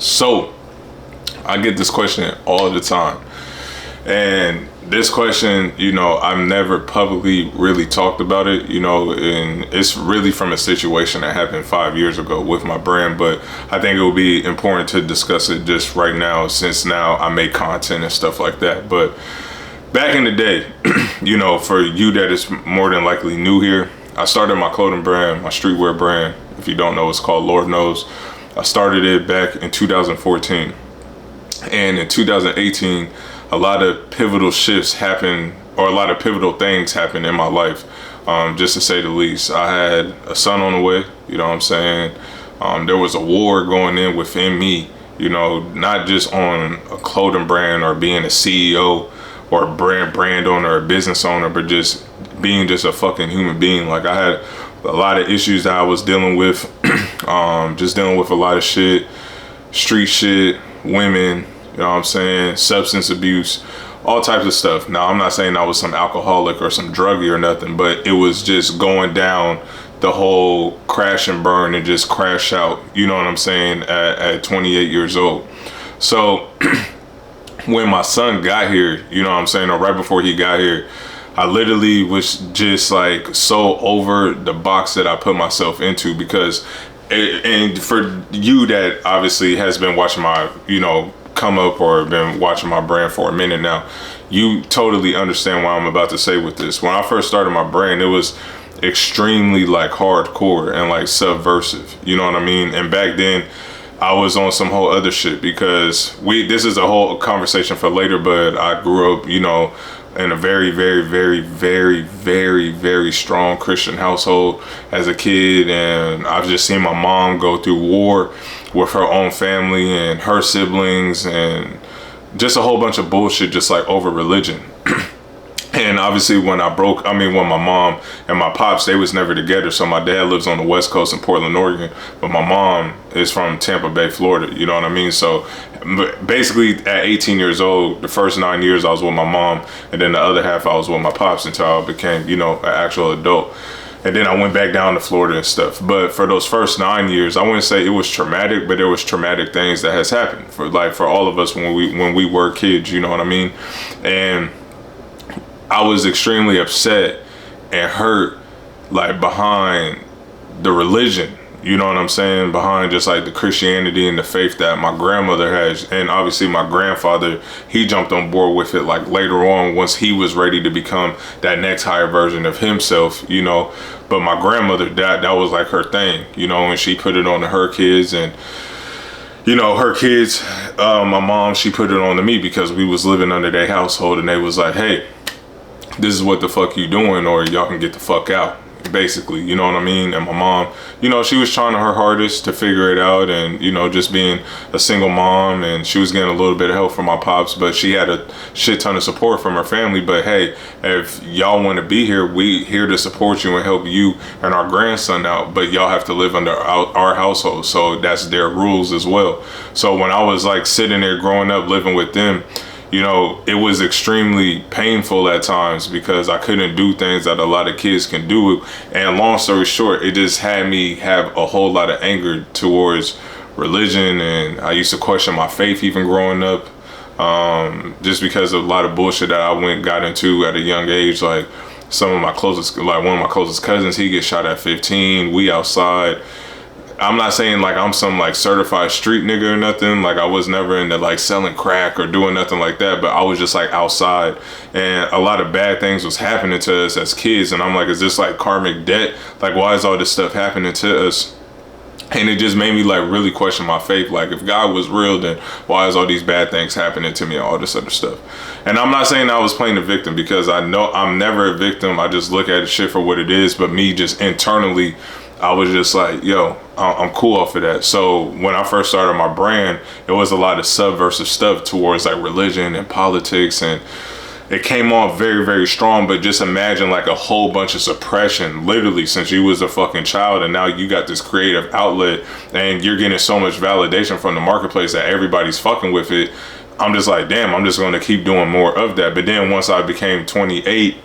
So, I get this question all the time. And this question, I've never publicly really talked about it, and it's really from a situation that happened 5 years ago with my brand. But I think it will be important to discuss it just right now, since now I make content and stuff like that. But back in the day, for you that is more than likely new here, I started my clothing brand, my streetwear brand. If you don't know, it's called Lord Knows. I started it back in 2014. And in 2018, a lot of pivotal shifts happened, or a lot of pivotal things happened in my life, just to say the least. I had a son on the way, you know what I'm saying? There was a war going in within me, not just on a clothing brand or being a CEO or a brand owner or a business owner, but just being just a fucking human being. Like, I had a lot of issues that I was dealing with, just dealing with a lot of shit, street shit, women, you know what I'm saying, substance abuse, all types of stuff. Now, I'm not saying I was some alcoholic or some druggie or nothing, but it was just going down the whole crash and burn and just crash out, you know what I'm saying, at 28 years old. So when my son got here, you know what I'm saying, or right before he got here, I literally was just like so over the box that I put myself into, because, and for you that obviously has been watching my, come up or been watching my brand for a minute now, you totally understand what I'm about to say with this. When I first started my brand, it was extremely like hardcore and like subversive, you know what I mean? And back then I was on some whole other shit, because this is a whole conversation for later, but I grew up, in a very, very, very, very, very, very strong Christian household as a kid. And I've just seen my mom go through war with her own family and her siblings, and just a whole bunch of bullshit, just like over religion. And obviously when my mom and my pops, they was never together. So my dad lives on the West Coast in Portland, Oregon, but my mom is from Tampa Bay, Florida, you know what I mean? So basically at 18 years old, the first 9 years I was with my mom, and then the other half I was with my pops until I became, an actual adult. And then I went back down to Florida and stuff. But for those first 9 years, I wouldn't say it was traumatic, but there was traumatic things that has happened for all of us when we were kids, you know what I mean? And I was extremely upset and hurt, like, behind the religion, you know what I'm saying? Behind just like the Christianity and the faith that my grandmother has. And obviously my grandfather, he jumped on board with it like later on, once he was ready to become that next higher version of himself, But my grandmother, that was like her thing, and she put it on to her kids. And her kids, my mom, she put it on to me, because we was living under their household, and they was like, hey, this is what the fuck you doing, or y'all can get the fuck out, basically, you know what I mean? And my mom, she was trying her hardest to figure it out, and, just being a single mom, and she was getting a little bit of help from my pops, but she had a shit ton of support from her family. But hey, if y'all want to be here, we here to support you and help you and our grandson out, but y'all have to live under our household, so that's their rules as well. So when I was like sitting there growing up living with them, it was extremely painful at times, because I couldn't do things that a lot of kids can do. And long story short, it just had me have a whole lot of anger towards religion. And I used to question my faith even growing up, just because of a lot of bullshit that I got into at a young age. Like one of my closest cousins, he gets shot at 15. We outside. I'm not saying like I'm some like certified street nigga or nothing. Like I was never into like selling crack or doing nothing like that, but I was just like outside, and a lot of bad things was happening to us as kids. And I'm like, is this like karmic debt? Like, why is all this stuff happening to us? And it just made me like really question my faith. Like, if God was real, then why is all these bad things happening to me and all this other stuff? And I'm not saying I was playing the victim, because I know I'm never a victim. I just look at shit for what it is. But me just internally, I was just like, yo, I'm cool off of that. So when I first started my brand, it was a lot of subversive stuff towards like religion and politics, and it came off very, very strong. But just imagine like a whole bunch of suppression, literally, since you was a fucking child, and now you got this creative outlet and you're getting so much validation from the marketplace that everybody's fucking with it. I'm just like, damn, I'm just going to keep doing more of that. But then once I became 28,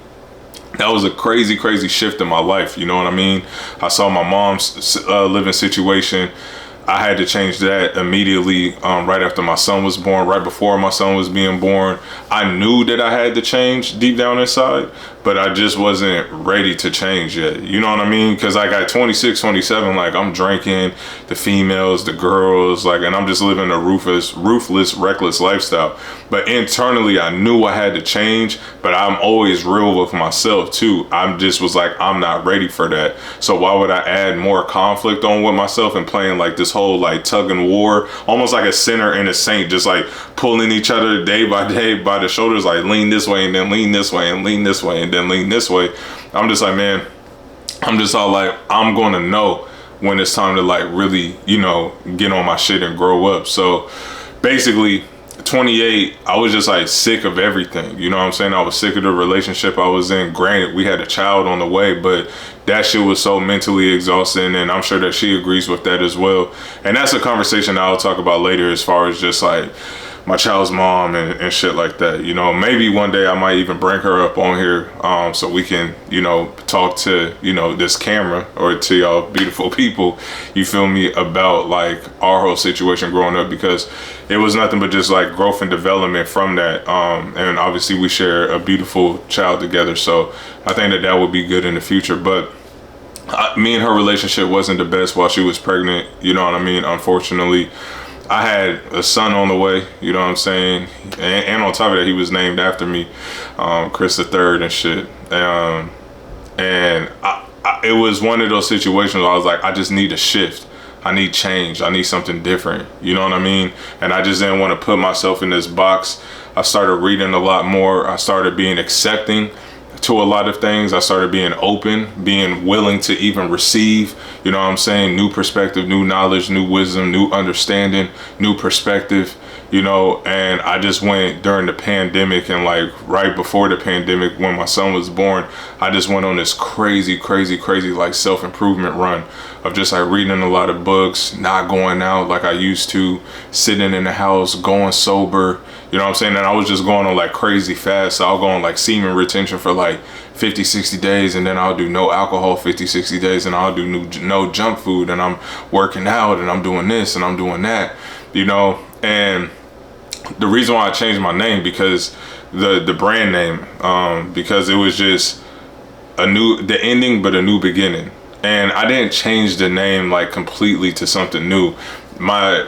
that was a crazy, crazy shift in my life. You know what I mean? I saw my mom's living situation. I had to change that immediately, right after my son was born, right before my son was being born. I knew that I had to change deep down inside, but I just wasn't ready to change yet. You know what I mean? Because like at 26, 27, like I'm drinking, the females, the girls, like, and I'm just living a ruthless, reckless lifestyle. But internally, I knew I had to change, but I'm always real with myself too. I'm just was like, I'm not ready for that. So why would I add more conflict on with myself and playing like this whole like tug and war, almost like a sinner and a saint, just like pulling each other day by day by the shoulders, like lean this way and then lean this way and lean this way and then lean this way. I'm just like, man, I'm just all like, I'm going to know when it's time to like really, you know, get on my shit and grow up. So basically 28, I was just like sick of everything. You know what I'm saying? I was sick of the relationship I was in. Granted, we had a child on the way, but that shit was so mentally exhausting, and I'm sure that she agrees with that as well. And that's a conversation that I'll talk about later, as far as just like my child's mom and shit like that. You know, maybe one day I might even bring her up on here, so we can, you know, talk to, you know, this camera, or to y'all beautiful people, you feel me, about like our whole situation growing up, because it was nothing but just like growth and development from that. And obviously we share a beautiful child together, so I think that that would be good in the future. But me and her relationship wasn't the best while she was pregnant, you know what I mean? Unfortunately, I had a son on the way, you know what I'm saying? And on top of that, he was named after me, Chris the Third and shit. And it was one of those situations where I was like, I just need a shift. I need change. I need something different. You know what I mean? And I just didn't want to put myself in this box. I started reading a lot more. I started being accepting to a lot of things. I started being open, being willing to even receive, you know what I'm saying, new perspective, new knowledge, new wisdom, new understanding, new perspective, you know. And I just went during the pandemic, and like right before the pandemic, when my son was born, I just went on this crazy like self-improvement run of just like reading a lot of books, not going out like I used to, sitting in the house, going sober, you know what I'm saying? And I was just going on like crazy fast. So I'll go on like semen retention for like 50, 60 days, and then I'll do no alcohol 50, 60 days, and I'll do no junk food, and I'm working out, and I'm doing this, and I'm doing that, you know. And the reason why I changed my name, because the brand name, because it was just the ending, but a new beginning. And I didn't change the name like completely to something new.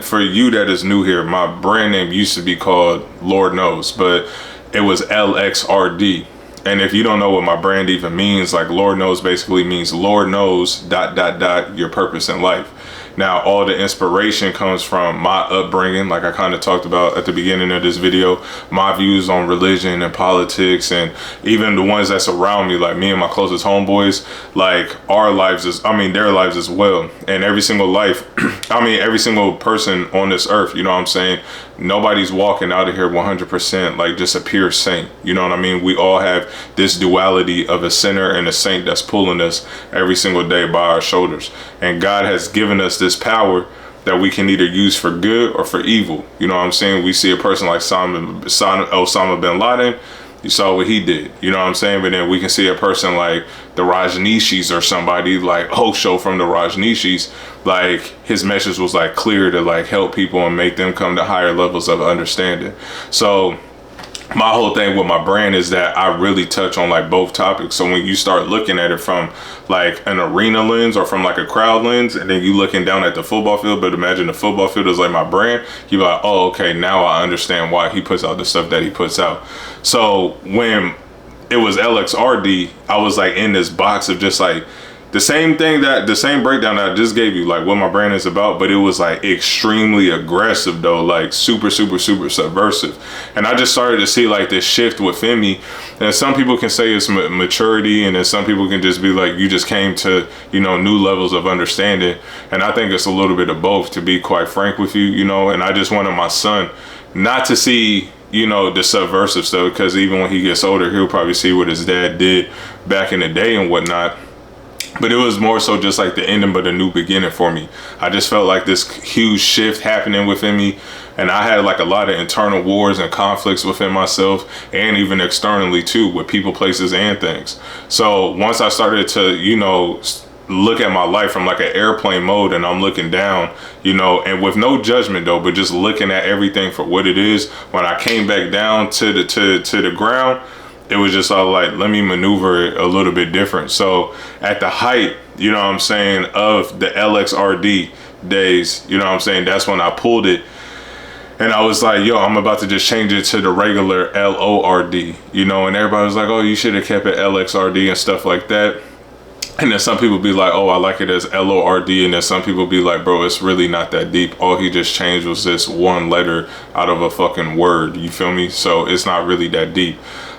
For you that is new here, my brand name used to be called Lord Knows, but it was LXRD. And if you don't know what my brand even means, like Lord Knows basically means Lord knows ... your purpose in life. Now, all the inspiration comes from my upbringing, like I kind of talked about at the beginning of this video, my views on religion and politics, and even the ones that surround me, like me and my closest homeboys, like their lives as well. And every single life, every single person on this earth, you know what I'm saying? Nobody's walking out of here 100% like just a pure saint. You know what I mean? We all have this duality of a sinner and a saint that's pulling us every single day by our shoulders. And God has given us this power that we can either use for good or for evil. You know what I'm saying? We see a person like Osama bin Laden. You saw what he did, you know what I'm saying? But then we can see a person like the Rajneeshis, or somebody like Osho from the Rajneeshis, like his message was like clear to like help people and make them come to higher levels of understanding. So my whole thing with my brand is that I really touch on like both topics. So when you start looking at it from like an arena lens or from like a crowd lens, and then you looking down at the football field, but imagine the football field is like my brand, you're like, oh, okay, now I understand why he puts out the stuff that he puts out. So when it was LXRD, I was like in this box of just like the same breakdown that I just gave you, like what my brand is about, but it was like extremely aggressive though, like super subversive. And I just started to see like this shift within me. And some people can say it's maturity, and then some people can just be like, you just came to, you know, new levels of understanding. And I think it's a little bit of both, to be quite frank with you, you know. And I just wanted my son not to see, you know, the subversive stuff, because even when he gets older, he'll probably see what his dad did back in the day and whatnot. But it was more so just like the ending, but a new beginning for me. I just felt like this huge shift happening within me. And I had like a lot of internal wars and conflicts within myself, and even externally too, with people, places, and things. So once I started to, you know, look at my life from like an airplane mode, and I'm looking down, you know, and with no judgment though, but just looking at everything for what it is. When I came back down to the ground, it was just all like, let me maneuver it a little bit different. So at the height, you know what I'm saying, of the LXRD days, you know what I'm saying, that's when I pulled it. And I was like, yo, I'm about to just change it to the regular LORD, you know, and everybody was like, oh, you should have kept it LXRD and stuff like that. And then some people be like, oh, I like it as LORD. And then some people be like, bro, it's really not that deep. All he just changed was this one letter out of a fucking word. You feel me? So it's not really that deep.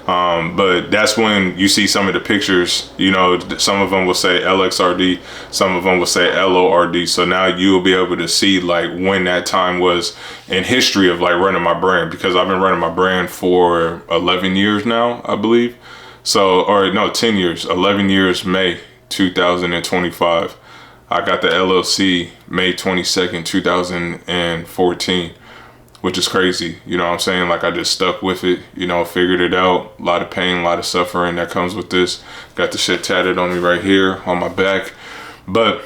But that's when you see some of the pictures, you know, some of them will say LXRD, some of them will say LORD. So now you'll be able to see like when that time was in history of like running my brand, because I've been running my brand for 11 years now, I believe. So, or no, 10 years, 11 years, May 2025. I got the LLC May 22nd, 2014. Which is crazy, you know what I'm saying? Like, I just stuck with it, you know, figured it out. A lot of pain, a lot of suffering that comes with this. Got the shit tatted on me right here on my back. But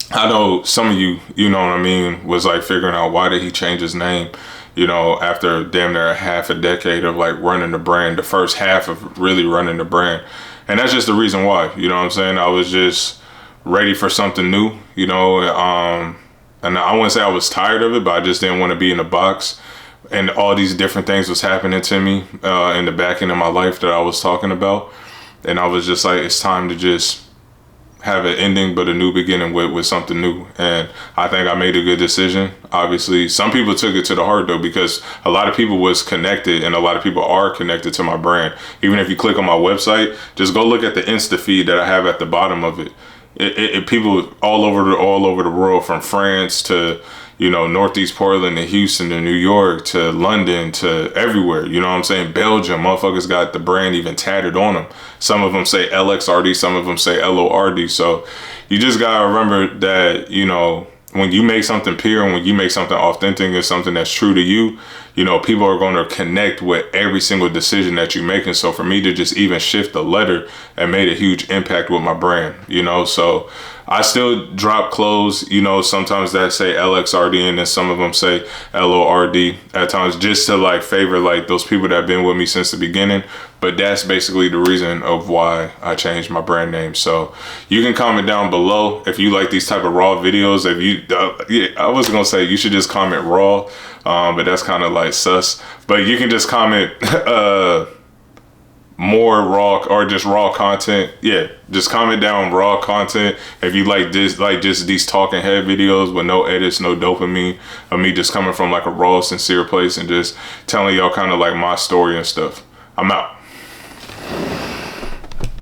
I know some of you, you know what I mean, was like figuring out why did he change his name, you know, after damn near a half a decade of like running the brand, the first half of really running the brand. And that's just the reason why, you know what I'm saying? I was just ready for something new, you know, and I wouldn't say I was tired of it, but I just didn't want to be in a box. And all these different things was happening to me in the back end of my life that I was talking about. And I was just like, it's time to just have an ending, but a new beginning with something new. And I think I made a good decision. Obviously, some people took it to the heart though, because a lot of people was connected, and a lot of people are connected to my brand. Even if you click on my website, just go look at the Insta feed that I have at the bottom of it. People all over the world, from France to, you know, Northeast Portland to Houston to New York to London to everywhere, you know what I'm saying? Belgium, motherfuckers got the brand even tatted on them. Some of them say LXRD, some of them say LORD. So you just gotta remember that, you know, when you make something pure and when you make something authentic and something that's true to you, you know, people are going to connect with every single decision that you make. And so for me to just even shift the letter, it made a huge impact with my brand, you know. So I still drop clothes, you know, sometimes that say LXRD and then some of them say LORD at times, just to like favor like those people that have been with me since the beginning. But that's basically the reason of why I changed my brand name. So you can comment down below if you like these type of raw videos. If you, yeah, I was gonna say you should just comment raw, but that's kind of like sus. But you can just comment more raw or just raw content. Yeah, just comment down raw content if you like this, like just these talking head videos with no edits, no dopamine, of me just coming from like a raw, sincere place and just telling y'all kind of like my story and stuff. I'm out.